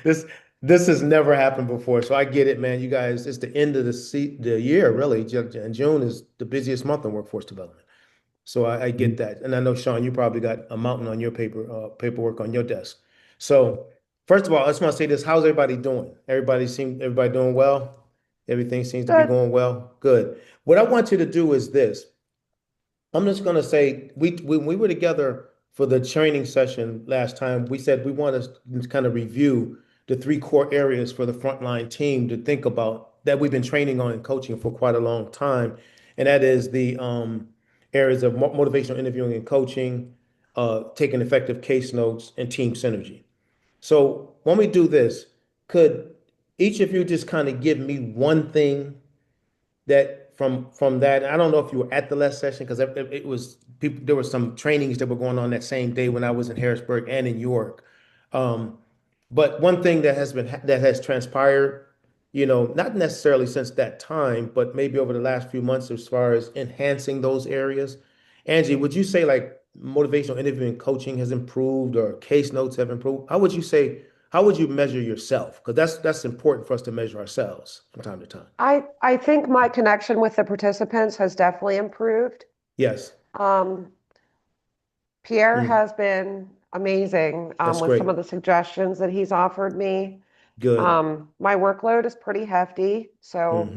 This this has never happened before, so I get it, man. You guys, it's the end of the year, really. And June is the busiest month in workforce development. So I get that, and I know Sean, you probably got a mountain on your paperwork on your desk. So first of all, I just want to say this: how's everybody doing? Everybody doing well? Everything seems to be Good. going well. Good. What I want you to do is this. I'm just going to say when we were together for the training session last time, we said we want to kind of review the three core areas for the frontline team to think about that we've been training on and coaching for quite a long time, and that is the areas of motivational interviewing and coaching, taking effective case notes, and team synergy. So when we do this, could each of you just kind of give me one thing that from that? I don't know if you were at the last session because it was people. There were some trainings that were going on that same day when I was in Harrisburg and in York. Um, but one thing that has transpired, not necessarily since that time, but maybe over the last few months, as far as enhancing those areas. Angie, would you say like motivational interviewing coaching has improved or case notes have improved? How would you measure yourself? Because that's important for us to measure ourselves from time to time. I think my connection with the participants has definitely improved. Yes. Um, Pierre Mm, has been amazing that's with great. some of the suggestions that he's offered me. Good. My workload is pretty hefty, so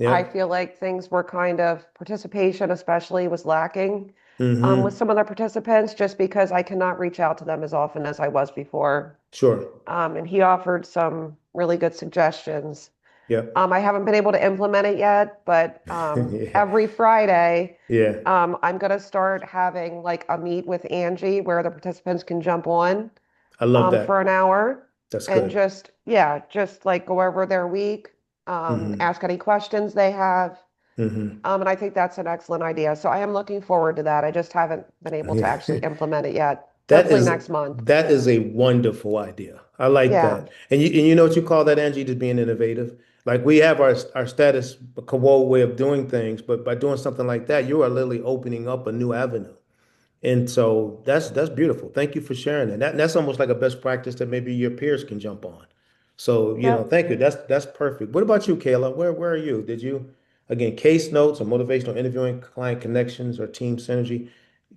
I Yep. feel like things were kind of participation, especially, was lacking with hmm some of the participants just because I cannot reach out to them as often as I was before. Sure. And he offered some really good suggestions. Yep. I haven't been able to implement it yet, but Yeah. every Friday, Yeah. I'm going to start having like a meet with Angie where the participants can jump on I love for that. an hour That's and good. just, yeah, just like go over their week, hmm ask any questions they have. hmm And I think that's an excellent idea. So I am looking forward to that. I just haven't been able to Yeah. actually implement it yet. That Hopefully is next month. that is a wonderful idea. I like Yeah. that. And you know what you call that, Angie, just being innovative. Like we have our status quo way of doing things, but by doing something like that, you are literally opening up a new avenue. And so that's beautiful. Thank you for sharing that. That's almost like a best practice that maybe your peers can jump on. So, Yep. thank you. That's perfect. What about you, Kayla? Where are you? Did you again case notes or motivational interviewing, client connections, or team synergy?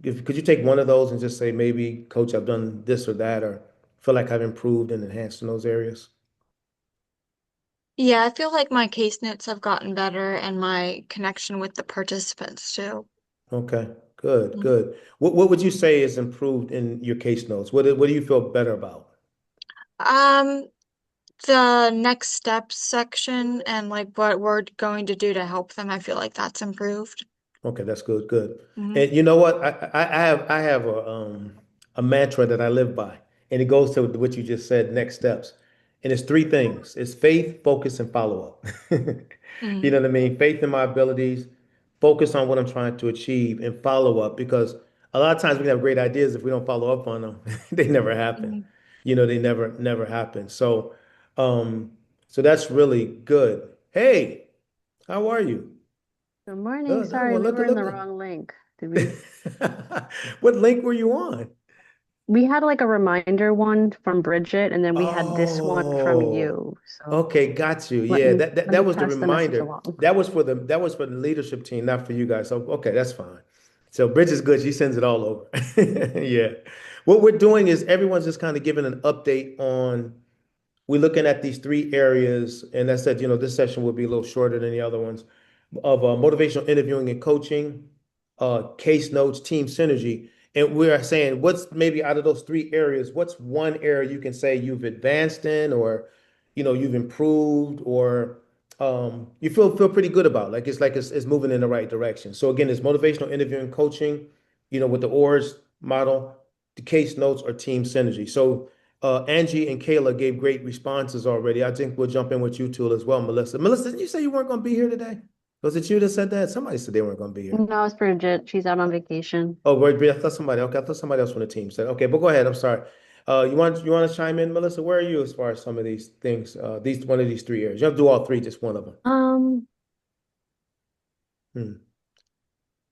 Could you take one of those and just say maybe, Coach, I've done this or that, or feel like I've improved and enhanced in those areas? Yeah, I feel like my case notes have gotten better and my connection with the participants too. Okay, good, Mhm. good. What would you say is improved in your case notes? What do you feel better about? Um, the next steps section and like what we're going to do to help them, I feel like that's improved. Okay, that's good, good. Hmm. And you know what? I have a mantra that I live by, and it goes to what you just said, next steps. And it's three things. It's faith, focus, and follow up. You Hmm. know what I mean? Faith in my abilities, focus on what I'm trying to achieve, and follow up because a lot of times we have great ideas if we don't follow up on them, they never happen. Hmm. They never happen. Um, so that's really good. Hey, how are you? Good morning. Good, good. Sorry, Well, we look, were in the look. wrong link. Did we? What link were you on? We had like a reminder one from Bridget, and then we had this one from Oh, you. So okay, got you. let Yeah, me that let me that was the pass the message reminder. along. That was for the leadership team, not for you guys. So okay, that's fine. So Bridget's is good. She sends it all over. Yeah. What we're doing is everyone's just kind of giving an update on we're looking at these three areas, and I said, this session will be a little shorter than the other ones of motivational interviewing and coaching, case notes, team synergy. And we're saying, what's maybe out of those three areas, what's one area you can say you've advanced in, or you've improved, or you feel pretty good about, like it's moving in the right direction. So again, it's motivational interviewing, coaching, with the ORS model, the case notes, or team synergy. So Angie and Kayla gave great responses already. I think we'll jump in with you two as well, Melissa. Melissa, didn't you say you weren't going to be here today? Was it you that said that? Somebody said they weren't going to be here. No, it's Bridget. She's out on vacation. Oh, wait, I thought somebody. Okay, I thought somebody else from the team said. Okay, but go ahead. I'm sorry. You want to chime in, Melissa? Where are you as far as some of these things? These one of these three areas. You have to do all three, just one of them. Um, Hmm.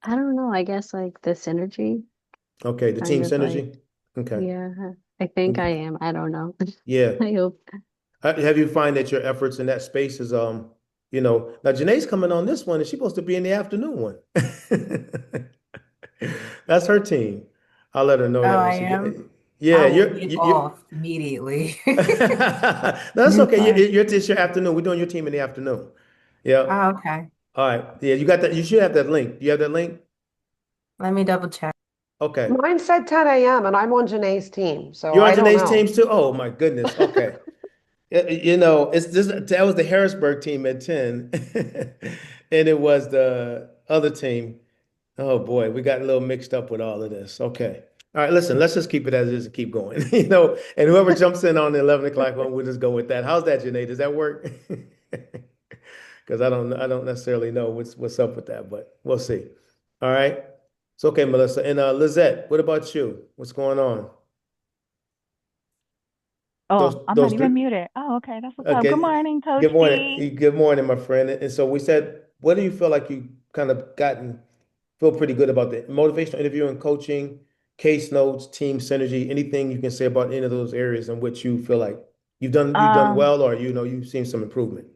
I don't know. I guess like the synergy Okay, the team kind of like, synergy. Okay. yeah. I think I am. I don't know. Yeah. I hope. Have you find that your efforts in that space is now Janae's coming on this one and she's supposed to be in the afternoon one. That's her team. I'll let her know Oh, that when I she get. am. Yeah, I will get off immediately. That's It's okay. fine. It's your afternoon. We're doing your team in the afternoon. Yeah. Oh, okay. All right. Yeah, you got that. You should have that link. Do you have that link? Let me double check. Okay. Mine said 10 a.m. and I'm on Janae's team, so You're on I don't Janae's know. teams too? Oh my goodness. Okay. It's this that was the Harrisburg team at 10. And it was the other team. Oh boy, we got a little mixed up with all of this. Okay. All right, listen, let's just keep it as is and keep going. And whoever jumps in on the 11 o'clock one, we'll just go with that. How's that, Janae? Does that work? Because I don't necessarily know what's up with that, but we'll see. All right. It's okay, Melissa. And Lizette, what about you? What's going on? Those Oh, I'm not those even three. muted. Oh, okay. That's what's up. Good Okay. morning, Good Coach morning. D. Good morning, my friend. And so we said, what do you feel like you kind of feel pretty good about the motivational interview and coaching, case notes, team synergy, anything you can say about any of those areas in which you feel like you've done Um, well or you've seen some improvement.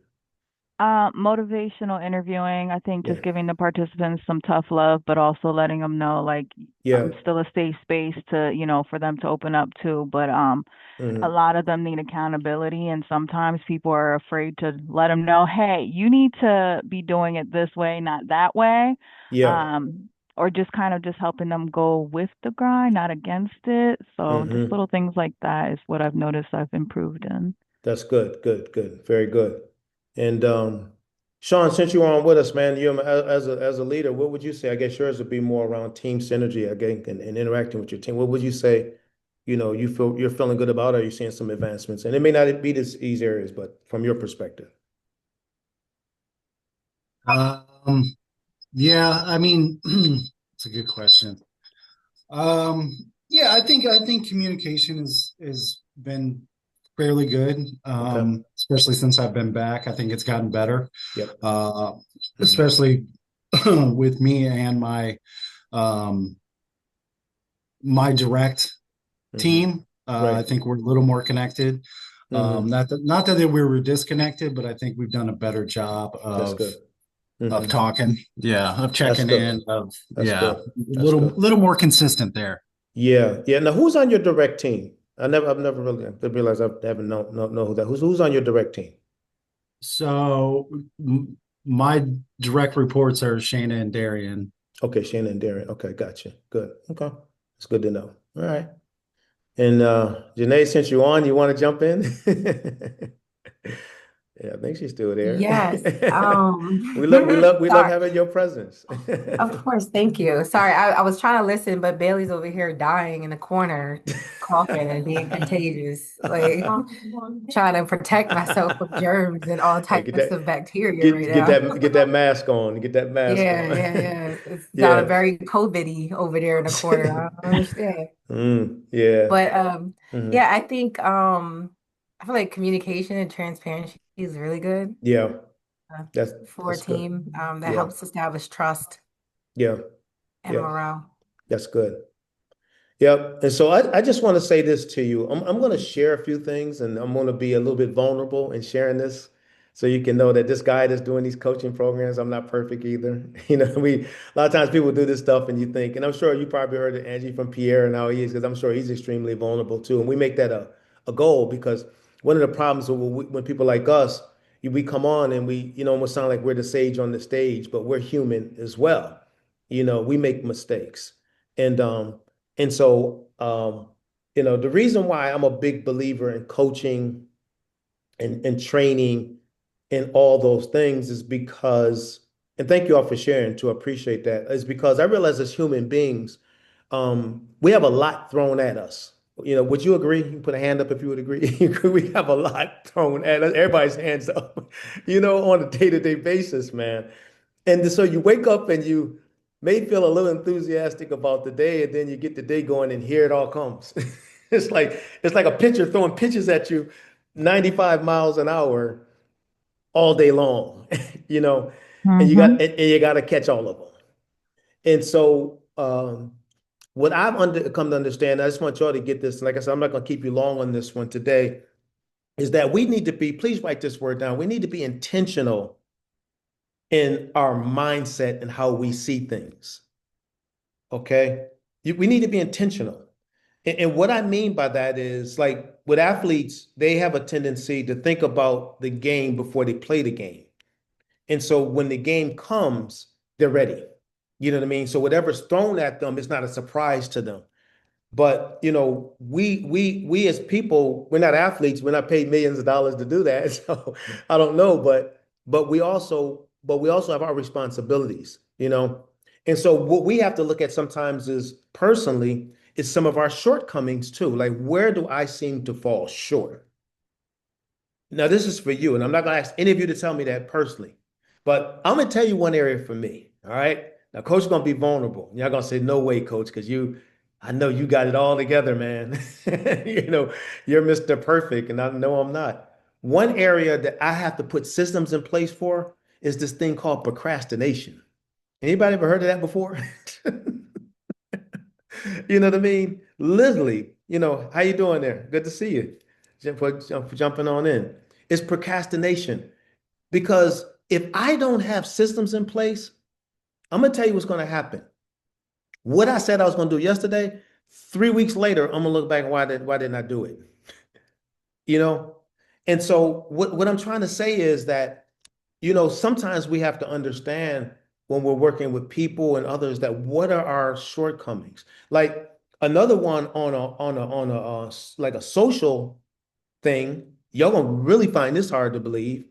Motivational interviewing. I think Yeah. just giving the participants some tough love, but also letting them know like Yeah. I'm still a safe space to, for them to open up to. But a Hmm. lot of them need accountability, and sometimes people are afraid to let them know, hey, you need to be doing it this way, not that way. Yeah. Or just kind of just helping them go with the grind, not against it. So just Hmm. little things like that is what I've noticed I've improved in. That's good. Good. Good. Very good. And Sean, since you're on with us, man, you as a leader, what would you say? I guess yours would be more around team synergy, again, and interacting with your team. What would you say, you're feeling good about, or are you seeing some advancements? And it may not be these areas, but from your perspective. Um, yeah, I mean, it's a good question. Yeah, I think communication is been fairly good, Okay. especially since I've been back. I think it's gotten better, Yep. uh, Hmm. especially with me and um, my direct Hmm. team. I Right. think we're a little more connected. Hmm. Not that we were disconnected, but I think we've done a better job That's good. of Hmm. talking. Yeah, of That's checking good. in. Of That's yeah, good. That's little good. little more consistent there. Yeah. Yeah. Now, who's on your direct team? I've never really I realized I haven't know who that. Who's on your direct team? So my direct reports are Shayna and Darian. Okay, Shannon and Darren. Okay, gotcha. Good. Okay. It's good to know. All right. And Janae, since you're on, you want to jump in? Yeah, I think she's still there. Yes. We love Sorry. having your presence. Of course. Thank you. Sorry, I was trying to listen, but Bailey's over here dying in the corner, coughing and being contagious. Like trying to protect myself from germs and all Hey, get types that of bacteria right get get now. that get that mask on. Get that mask Yeah, on. yeah, yeah. It's got a Yeah. very COVID-y over there in the corner. I don't understand. Yeah. But Hmm. yeah, I think I feel like communication and transparency is really good Yeah. uh, That's for a that's good. team that Yeah. helps establish trust Yeah. and Yeah. morale. That's good. Yep. And so I just want to say this to you. I'm going to share a few things and I'm going to be a little bit vulnerable in sharing this so you can know that this guy that's doing these coaching programs, I'm not perfect either. A lot of times people do this stuff and you think, and I'm sure you probably heard of Angie from Pierre and how he is, because I'm sure he's extremely vulnerable too. And we make that a goal because one of the problems when people like us, we come on and we almost sound like we're the sage on the stage, but we're human as well. We make mistakes. And the reason why I'm a big believer in coaching and training and all those things is because, and thank you all for sharing to appreciate that, is because I realize as human beings, we have a lot thrown at us. Would you agree? You can put a hand up if you would agree. We have a lot thrown at us. Everybody's hands up, on a day-to-day basis, man. And so you wake up and you may feel a little enthusiastic about the day, and then you get the day going, and here it all comes. It's like a pitcher throwing pitches at you 95 miles an hour all day long, you know, and you got Mm-hmm. and you got to catch all of them. And so what I've come to understand, I just want y'all to get this. Like I said, I'm not going to keep you long on this one today, is that we need to be, please write this word down. We need to be intentional in our mindset and how we see things. Okay. We need to be intentional. And what I mean by that is like with athletes, they have a tendency to think about the game before they play the game. And so when the game comes, they're ready. You know what I mean? So whatever's thrown at them, it's not a surprise to them. But we as people, we're not athletes. We're not paid millions of dollars to do that. So I don't know, but we also have our responsibilities, you know. And so what we have to look at sometimes is personally is some of our shortcomings too. Like where do I seem to fall short? Now this is for you, and I'm not gonna ask any of you to tell me that personally, but I'm gonna tell you one area for me. All right. Now, coach is gonna be vulnerable. Y'all gonna say, no way, coach, because I know you got it all together, man. You know, you're Mr. Perfect, and I know I'm not. One area that I have to put systems in place for is this thing called procrastination. Anybody ever heard of that before? You know what I mean? Literally, how you doing there? Good to see you. For jumping on in. It's procrastination. Because if I don't have systems in place, I'm gonna tell you what's gonna happen. What I said I was gonna do yesterday, 3 weeks later, I'm gonna look back and why didn't I do it? You know? And so what I'm trying to say is that, sometimes we have to understand when we're working with people and others that what are our shortcomings. Like another one like a social thing, y'all gonna really find this hard to believe.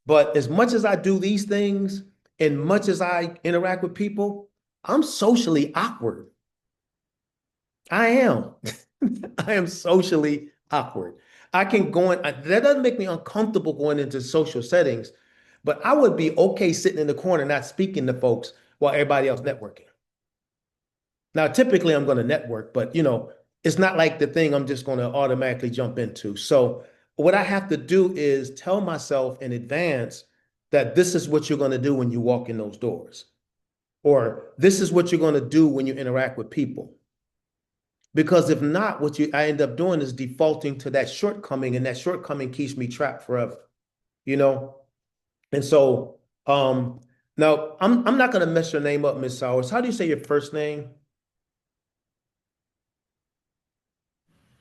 But as much as I do these things, and much as I interact with people, I'm socially awkward. I am. I am socially awkward. I can go in, that doesn't make me uncomfortable going into social settings, but I would be okay sitting in the corner not speaking to folks while everybody else networking. Now, typically I'm going to network, but it's not like the thing I'm just going to automatically jump into. So what I have to do is tell myself in advance that this is what you're going to do when you walk in those doors, or this is what you're going to do when you interact with people. Because if not, I end up doing is defaulting to that shortcoming, and that shortcoming keeps me trapped forever, you know? And so now I'm not gonna mess your name up, Miss Sowers. How do you say your first name?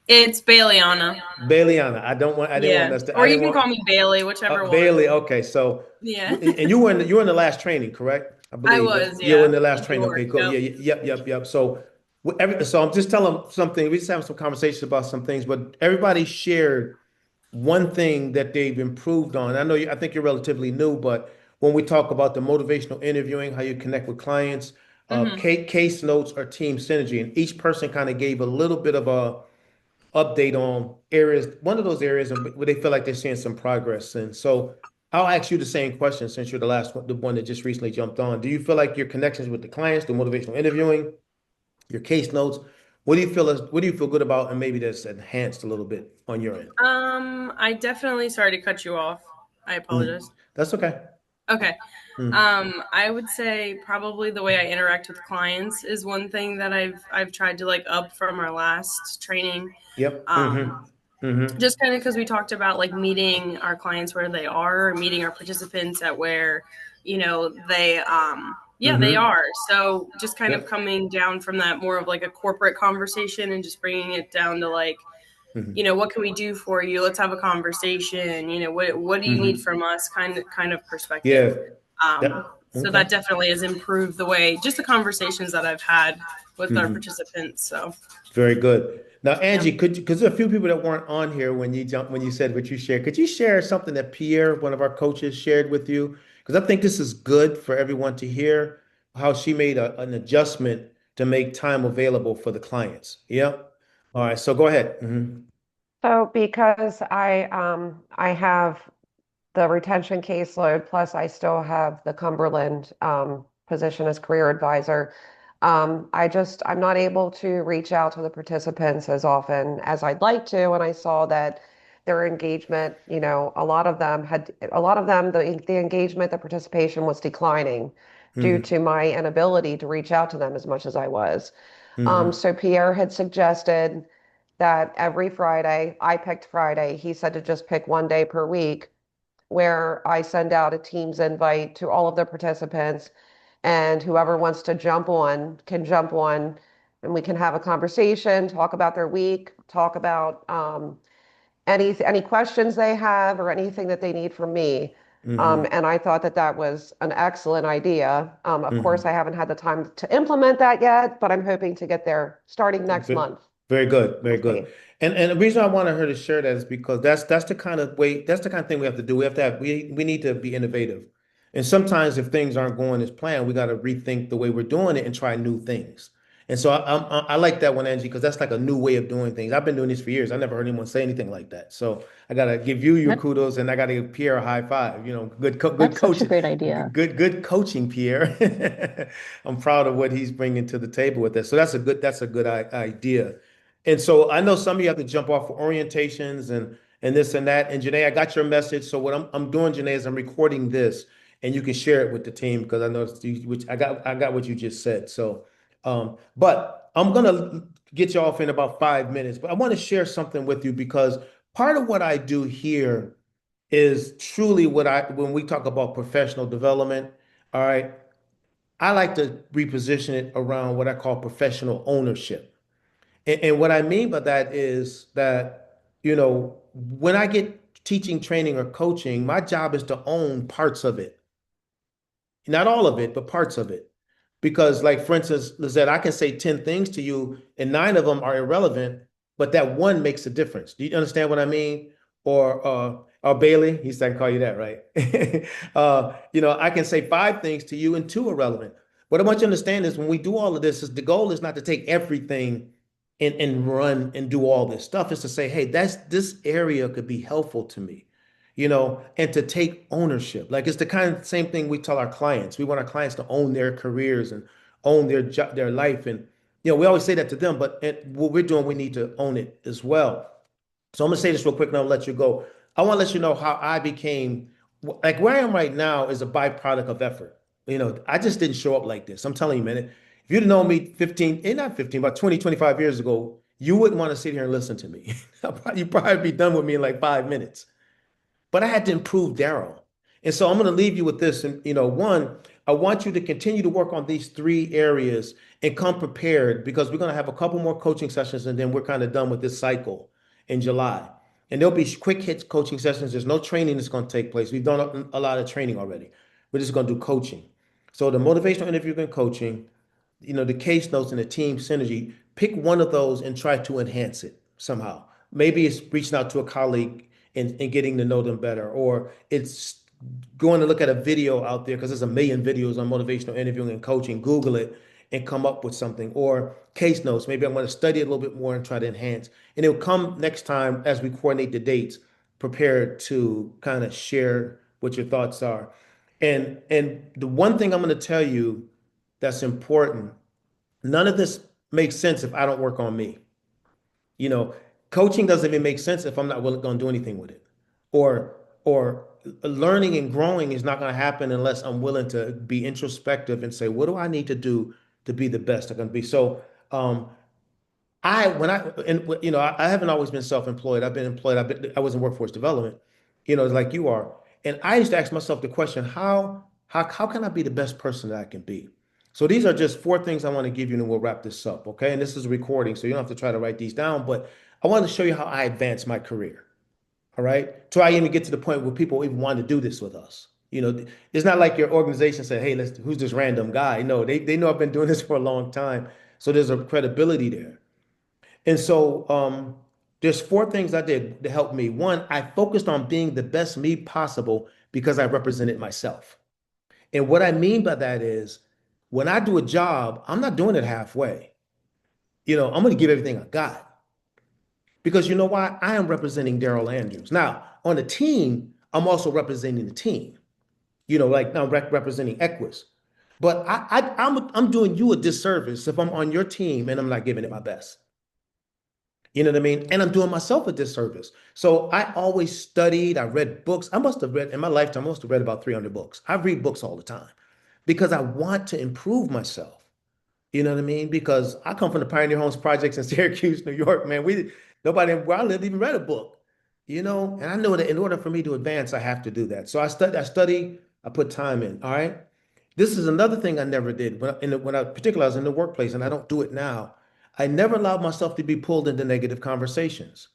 It's Baileyana. Baileyana. I didn't want Yeah. us to, I Or you didn't can want call me Bailey, whichever Bailey. one. Okay, so Yeah. and you were in the last training, correct? I I believe. was, You were in yeah. the last In training. George. Okay, cool. Yep. Yeah, yep. So so I'm just telling something. We just having some conversations about some things, but everybody shared one thing that they've improved on. I think you're relatively new, but when we talk about the motivational interviewing, how you connect with clients, Hmm. case notes or team synergy, and each person kind of gave a little bit of a update on areas, one of those areas where they feel like they're seeing some progress. And so I'll ask you the same question since you're the last one, the one that just recently jumped on. Do you feel like your connections with the clients, the motivational interviewing, your case notes, what do you feel good about, and maybe that's enhanced a little bit on your end? I definitely sorry to cut you off. I Mm. apologize. That's okay. Okay. Mm. I would say probably the way I interact with clients is one thing that I've tried to like up from our last training. Yep. Um, Mm-hmm. Mm-hmm. just kind of because we talked about like meeting our clients where they are, or meeting our participants at where, they yeah, they Mm-hmm. are. So just kind of Yep. coming down from that more of like a corporate conversation and just bringing it down to like, Mm-hmm. what can we do for you? Let's have a conversation. What do you need Mm-hmm. from us? Kind of perspective. Yeah. Yep. So Okay. that definitely has improved the way just the conversations that I've had with our Mm-hmm. participants. So Very good. Now, yeah. Angie, because there are a few people that weren't on here when you said what you shared. Could you share something that Pierre, one of our coaches, shared with you? Because I think this is good for everyone to hear how she made an adjustment to make time available for the clients. Yep. All right. So go ahead. So because I have the retention caseload, plus I still have the Cumberland position as career advisor. I'm not able to reach out to the participants as often as I'd like to. And I saw that their engagement, a lot of them, the engagement, the participation was declining due Hmm. to my inability to reach out to them as much as I was. Hmm. So Pierre had suggested that every Friday, I picked Friday. He said to just pick one day per week where I send out a Teams invite to all of the participants, and whoever wants to jump on can jump on, and we can have a conversation, talk about their week, talk about any questions they have or anything that they need from me. Hmm. And I thought that that was an excellent idea. Of course, Hmm. I haven't had the time to implement that yet, but I'm hoping to get there starting next month. Very good, very We'll good. see. And the reason I wanted her to share that is because that's the kind of way, that's the kind of thing we have to do. We need to be innovative. And sometimes if things aren't going as planned, we got to rethink the way we're doing it and try new things. And so I like that one, Angie, because that's like a new way of doing things. I've been doing this for years. I never heard anyone say anything like that. So I got to give you your That, kudos, and I got to give Pierre a high five. You know, good that's such a coaching, great idea. good coaching, Pierre. I'm proud of what he's bringing to the table with this. So that's a good idea. And so I know some of you have to jump off for orientations and this and that. And Janae, I got your message. So what I'm doing, Janae, is I'm recording this, and you can share it with the team because I know which I got what you just said. So, but I'm gonna get you off in about 5 minutes. But I want to share something with you because part of what I do here is truly what I when we talk about professional development. All right, I like to reposition it around what I call professional ownership. And what I mean by that is that, when I get teaching, training, or coaching, my job is to own parts of it. Not all of it, but parts of it. Because, like, for instance, Lizette, I can say 10 things to you, and nine of them are irrelevant, but that one makes a difference. Do you understand what I mean? Or Bailey, he's I can call you that, right? I can say five things to you and two are relevant. What I want you to understand is when we do all of this, is the goal is not to take everything and run and do all this stuff. Is to say, hey, this area could be helpful to me, and to take ownership. Like it's the kind of same thing we tell our clients. We want our clients to own their careers and own their job, their life. And, we always say that to them, but what we're doing, we need to own it as well. So I'm gonna say this real quick and I'll let you go. I want to let you know how I became like where I am right now is a byproduct of effort. I just didn't show up like this. I'm telling you, man. If you'd known me 15, not 15, about 20, 25 years ago, you wouldn't want to sit here and listen to me. You'd probably be done with me in like 5 minutes. But I had to improve Daryl. And so I'm going to leave you with this. And, one, I want you to continue to work on these three areas and come prepared because we're going to have a couple more coaching sessions and then we're kind of done with this cycle in July. And there'll be quick hits coaching sessions. There's no training that's going to take place. We've done a lot of training already. We're just going to do coaching. So the motivational interview and coaching, the case notes and the team synergy, pick one of those and try to enhance it somehow. Maybe it's reaching out to a colleague and getting to know them better, or it's going to look at a video out there because there's a million videos on motivational interviewing and coaching. Google it and come up with something, or case notes. Maybe I'm going to study it a little bit more and try to enhance. And it'll come next time as we coordinate the dates, prepared to kind of share what your thoughts are. And the one thing I'm going to tell you that's important. None of this makes sense if I don't work on me. You know, Coaching doesn't even make sense if I'm not willing going to do anything with it. Or learning and growing is not going to happen unless I'm willing to be introspective and say, what do I need to do to be the best I can be? So um, I when I and I haven't always been self-employed. I've been employed. I was in workforce development, like you are. And I used to ask myself the question, how can I be the best person that I can be? So these are just four things I want to give you, and then we'll wrap this up, okay? And this is a recording, so you don't have to try to write these down, but I want to show you how I advanced my career. All right. Till I even get to the point where people even want to do this with us. It's not like your organization said, hey, who's this random guy? No, they know I've been doing this for a long time. So there's a credibility there. And so there's four things I did to help me. One, I focused on being the best me possible because I represented myself. And what I mean by that is when I do a job, I'm not doing it halfway. I'm going to give everything I got because you know why? I am representing Daryl Andrews. Now, on the team, I'm also representing the team, like now representing Equus. But I'm doing you a disservice if I'm on your team and I'm not giving it my best. You know what I mean? And I'm doing myself a disservice. So I always studied, I read books. I must have read in my lifetime, I must have read about 300 books. I read books all the time because I want to improve myself. You know what I mean? Because I come from the Pioneer Homes projects in Syracuse, New York, man. Nobody where I lived even read a book, and I know that in order for me to advance, I have to do that. So I study, I put time in. All right. This is another thing I never did particularly I was in the workplace, and I don't do it now. I never allowed myself to be pulled into negative conversations,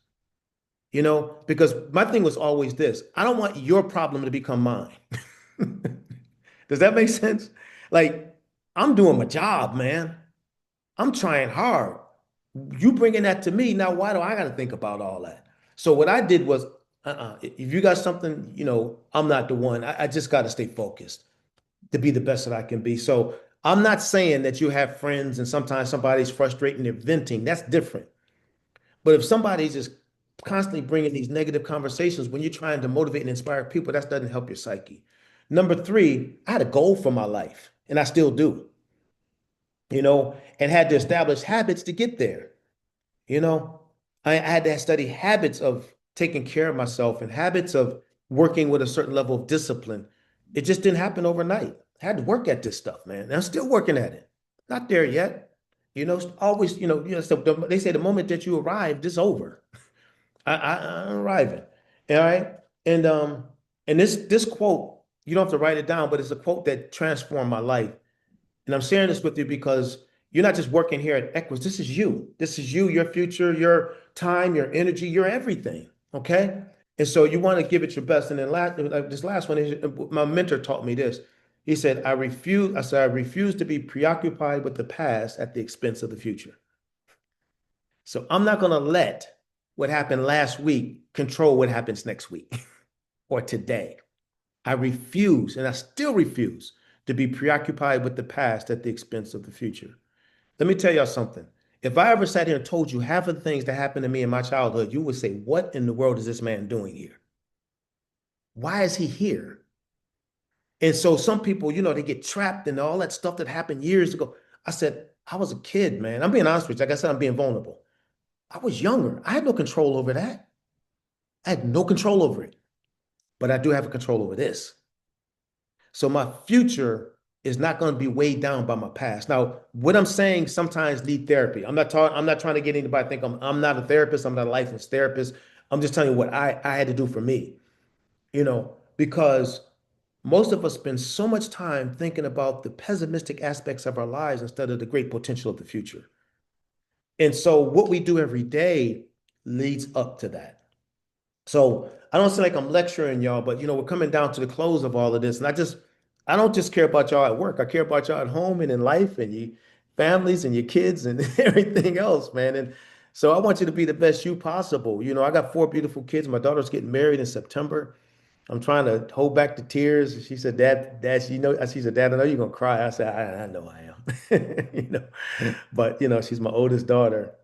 because my thing was always this: I don't want your problem to become mine. Does that make sense? Like, I'm doing my job, man. I'm trying hard. You bringing that to me, now why do I got to think about all that? So what I did was, if you got something, I'm not the one. I just got to stay focused to be the best that I can be. So I'm not saying that you have friends and sometimes somebody's frustrating, they're venting. That's different. But if somebody's just constantly bringing these negative conversations when you're trying to motivate and inspire people, that doesn't help your psyche. Number three, I had a goal for my life, and I still do, and had to establish habits to get there. You know, I had to study habits of taking care of myself and habits of working with a certain level of discipline. It just didn't happen overnight. I had to work at this stuff, man. And I'm still working at it. Not there yet. Always, so they say the moment that you arrive, it's over. I'm arriving. All right. And this quote, you don't have to write it down, but it's a quote that transformed my life. And I'm sharing this with you because you're not just working here at Equus. This is you. This is you, your future, your time, your energy, your everything. Okay. And so you want to give it your best. And then this last one is my mentor taught me this. He said, I refuse to be preoccupied with the past at the expense of the future. So I'm not going to let what happened last week control what happens next week or today. I refuse, and I still refuse to be preoccupied with the past at the expense of the future. Let me tell y'all something. If I ever sat here and told you half of the things that happened to me in my childhood, you would say, what in the world is this man doing here? Why is he here? And so some people, they get trapped in all that stuff that happened years ago. I said, I was a kid, man. I'm being honest with you. Like I said, I'm being vulnerable. I was younger. I had no control over that. I had no control over it, but I do have a control over this. So my future is not going to be weighed down by my past. Now, what I'm saying sometimes need therapy. I'm not trying to get anybody to think I'm not a therapist. I'm not a licensed therapist. I'm just telling you what I had to do for me, because most of us spend so much time thinking about the pessimistic aspects of our lives instead of the great potential of the future. And so what we do every day leads up to that. So I don't sound like I'm lecturing y'all, but we're coming down to the close of all of this. And I don't just care about y'all at work. I care about y'all at home and in life and your families and your kids and everything else, man. And so I want you to be the best you possible. I got four beautiful kids. My daughter's getting married in September. I'm trying to hold back the tears. She said, Dad, she said, Dad, I know you're gonna cry. I said, I know I am. But she's my oldest daughter.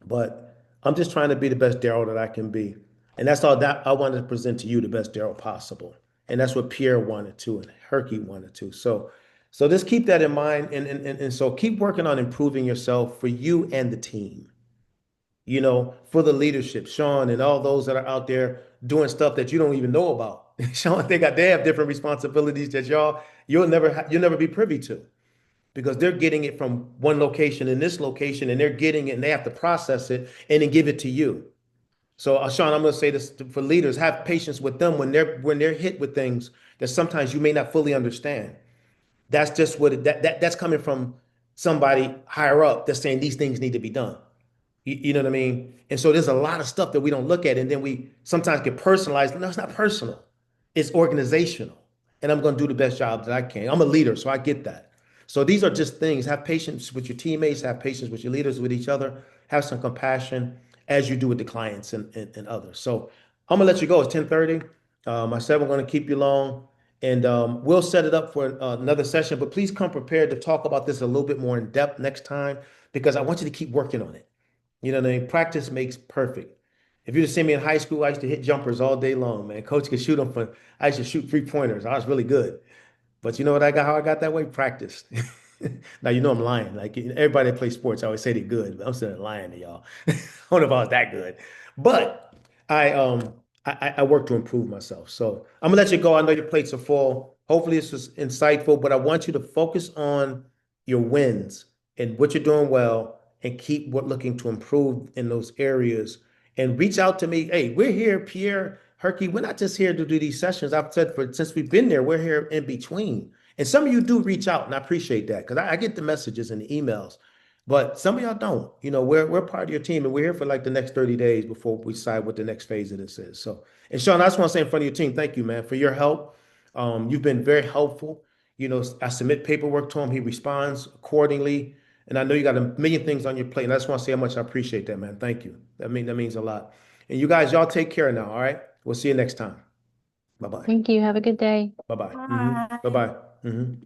But I'm just trying to be the best Daryl that I can be. And that's all that I wanted to present to you, the best Daryl possible. And that's what Pierre wanted to, and Herky wanted to. So just keep that in mind. And so keep working on improving yourself for you and the team, for the leadership, Sean, and all those that are out there doing stuff that you don't even know about. Sean, they have different responsibilities that you'll never be privy to because they're getting it from one location in this location and they're getting it and they have to process it and then give it to you. So, Sean, I'm going to say this for leaders: have patience with them when they're hit with things that sometimes you may not fully understand. That's just that's coming from somebody higher up that's saying these things need to be done. You know what I mean? And so there's a lot of stuff that we don't look at, and then we sometimes get personalized. No, it's not personal. It's organizational. And I'm going to do the best job that I can. I'm a leader, so I get that. So these are just things. Have patience with your teammates, have patience with your leaders, with each other, have some compassion as you do with the clients and others. So I'm gonna let you go. It's 10:30. I said we're gonna keep you long. And we'll set it up for another session, but please come prepared to talk about this a little bit more in depth next time because I want you to keep working on it. You know what I mean? Practice makes perfect. If you just see me in high school, I used to hit jumpers all day long, man. Coach could shoot them I used to shoot 3-pointers. I was really good. But you know how I got that way? Practice. Now, I'm lying. Like everybody that plays sports, I always say they're good, but I'm still lying to y'all. I don't know if I was that good. But I work to improve myself. So I'm gonna let you go. I know your plates are full. Hopefully this was insightful, but I want you to focus on your wins and what you're doing well, and keep looking to improve in those areas. And reach out to me. Hey, we're here, Pierre, Herky. We're not just here to do these sessions. I've said since we've been there, we're here in between. And some of you do reach out, and I appreciate that because I get the messages and the emails. But some of y'all don't. We're part of your team, and we're here for like the next 30 days before we decide what the next phase of this is. So, and Sean, I just want to say in front of your team, thank you, man, for your help. You've been very helpful. I submit paperwork to him, he responds accordingly. And I know you got a million things on your plate. And I just want to say how much I appreciate that, man. Thank you. That means a lot. And you guys, y'all take care now. All right. We'll see you next time. Bye bye. Thank you. Have a good day. Bye bye. Bye. Bye bye.